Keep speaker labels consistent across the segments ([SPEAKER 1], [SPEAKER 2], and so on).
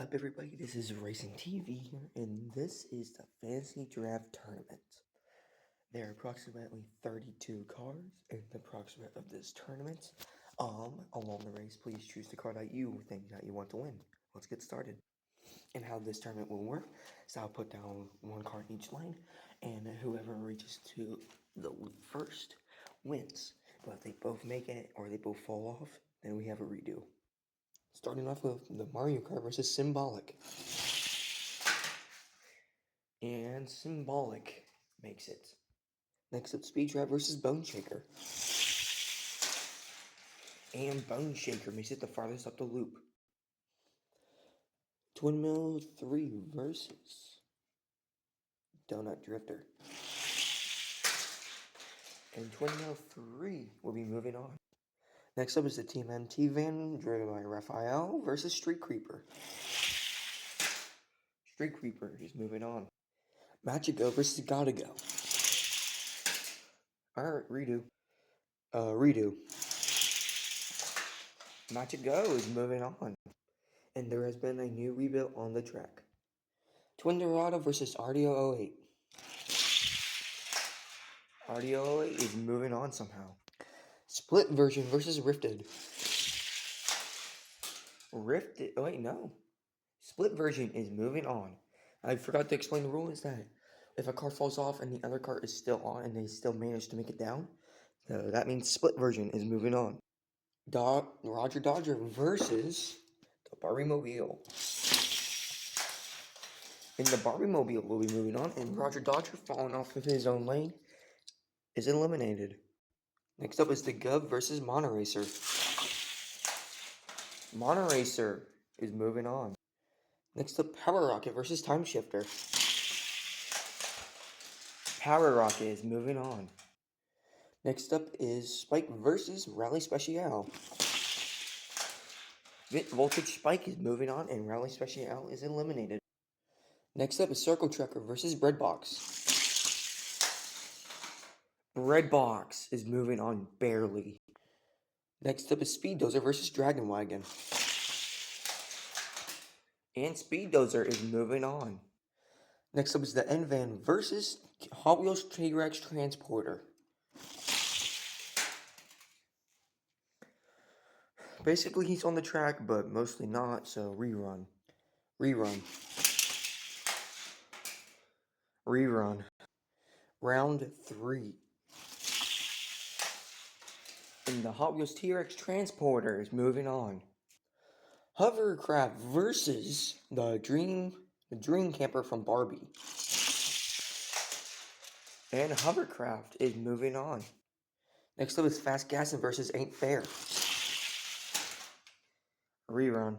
[SPEAKER 1] up, everybody? This is Racing TV here, and this is the Fantasy Draft Tournament. There are approximately 32 cars in the approximate of this tournament. Along the race, please choose the car that you think that you want to win. Let's get started. And how this tournament will work is I'll put down one car in each lane, and whoever reaches to the lead first wins. But if they both make it or they both fall off, then we have a redo. Starting off with the Mario Kart versus Symbolic. And Symbolic makes it. Next up, Speed Trap versus Bone Shaker. And Bone Shaker makes it the farthest up the loop. Twin Mill 3 versus Donut Drifter. And Twin Mill 3 will be moving on. Next up is the Team MT van driven by Raphael versus Street Creeper. Street Creeper is moving on. Magico versus Gotta Go. Alright, redo. Magico is moving on. And there has been a new rebuild on the track. Twin Dorado versus RDO 08. RDO 08 is moving on somehow. Split version versus Rifted. Split version is moving on. I forgot to explain the rule is that if a car falls off and the other car is still on and they still manage to make it down, so that means split version is moving on. Roger Dodger versus the Barbie Mobile. And the Barbie Mobile will be moving on, and Roger Dodger falling off of his own lane is eliminated. Next up is the Gov versus Monoracer. Monoracer is moving on. Next up, Power Rocket versus Time Shifter. Power Rocket is moving on. Next up is Spike versus Rally Special. Voltage Spike is moving on, and Rally Special is eliminated. Next up is Circle Trucker versus Breadbox. Breadbox is moving on barely. Next up is Speed Dozer versus Dragon Wagon. And Speed Dozer is moving on. Next up is the N-Van versus Hot Wheels T-Rex Transporter. Basically, he's on the track, but mostly not, so rerun. Round 3. And the Hot Wheels T-Rex Transporter is moving on. Hovercraft versus the Dream Camper from Barbie. And Hovercraft is moving on. Next up is Fast Gassin' versus Ain't Fair. Rerun.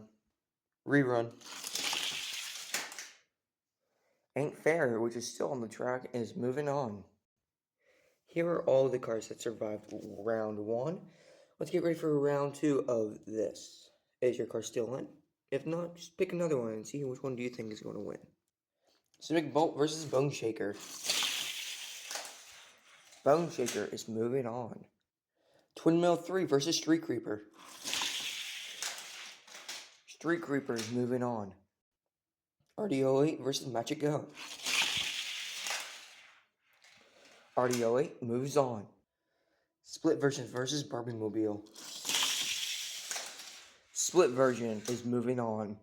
[SPEAKER 1] Ain't Fair, which is still on the track, is moving on. Here are all the cars that survived round 1. Let's get ready for round 2 of this. Is your car still in? If not, just pick another one and see which one do you think is going to win. Civic Bolt versus Bone Shaker. Bone Shaker is moving on. Twin Mill 3 versus Street Creeper. Street Creeper is moving on. RDO 8 versus Magic Go. RDO 8 moves on. Split version versus Barbie Mobile. Split version is moving on.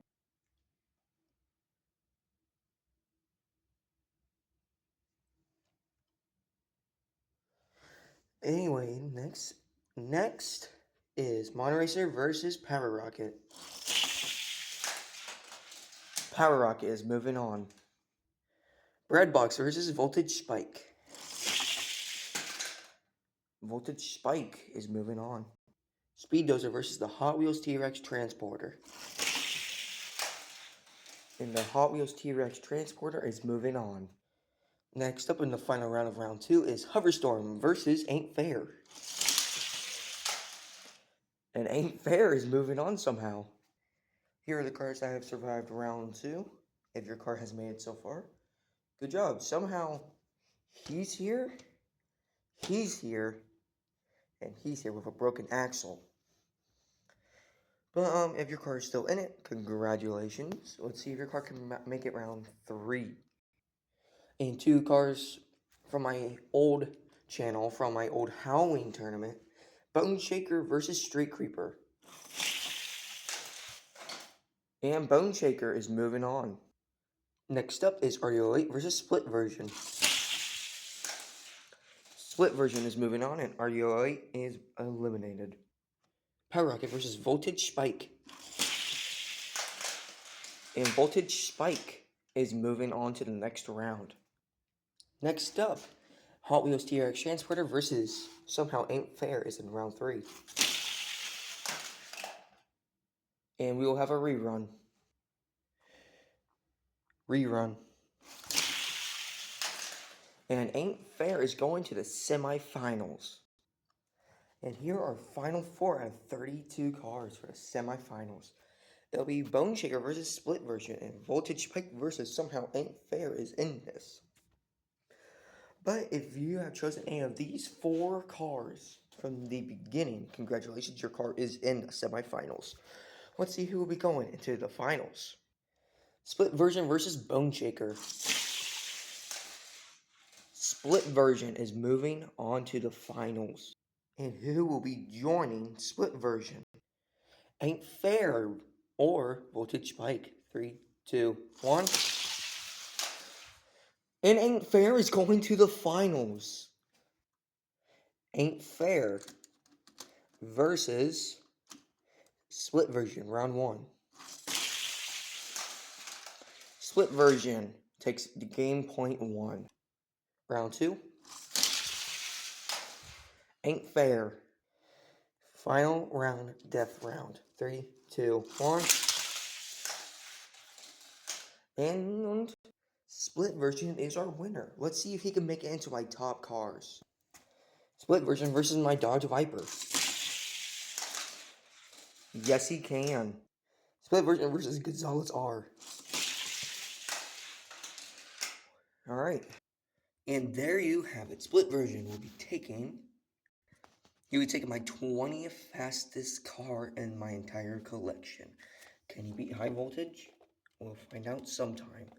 [SPEAKER 1] Anyway, next is Monoracer versus Power Rocket. Power Rocket is moving on. Breadbox versus Voltage Spike. Voltage Spike is moving on. Speed Dozer versus the Hot Wheels T-Rex Transporter. And the Hot Wheels T-Rex Transporter is moving on. Next up in the final round of round 2 is Hoverstorm versus Ain't Fair. And Ain't Fair is moving on somehow. Here are the cars that have survived round 2. If your car has made it so far, good job. Somehow, he's here, and he's here with a broken axle. But if your car is still in it, congratulations. Let's see if your car can make it round 3. And 2 cars from my old channel, from my old Halloween tournament, Bone Shaker versus Street Creeper. And Bone Shaker is moving on. Next up is RDO8 versus Split Version. Split Version is moving on, and RDO8 is eliminated. Power Rocket versus Voltage Spike. And Voltage Spike is moving on to the next round. Next up, Hot Wheels TRX Transporter versus Somehow Ain't Fair is in round 3. And we will have a rerun. And Ain't Fair is going to the semifinals. And here are final 4 out of 32 cars for the semifinals. It'll be Bone Shaker versus Split Version, and Voltage Spike versus Somehow Ain't Fair is in this. But if you have chosen any of these 4 cars from the beginning, congratulations, your car is in the semifinals. Let's see who will be going into the finals. Split Version versus Bone Shaker. Split Version is moving on to the finals. And who will be joining Split Version? Ain't Fair or Voltage Spike. 3, 2, 1. And Ain't Fair is going to the finals. Ain't Fair versus Split Version, round 1. Split Version takes the game point 1. Round 2. Ain't Fair. Final round, death round. 3, 2, 1. And Split Version is our winner. Let's see if he can make it into my top cars. Split Version versus my Dodge Viper. Yes, he can. Split Version versus Gonzalez R. Alright. And there you have it. Split Version will be taking... He would take my 20th fastest car in my entire collection. Can he beat High Voltage? We'll find out sometime.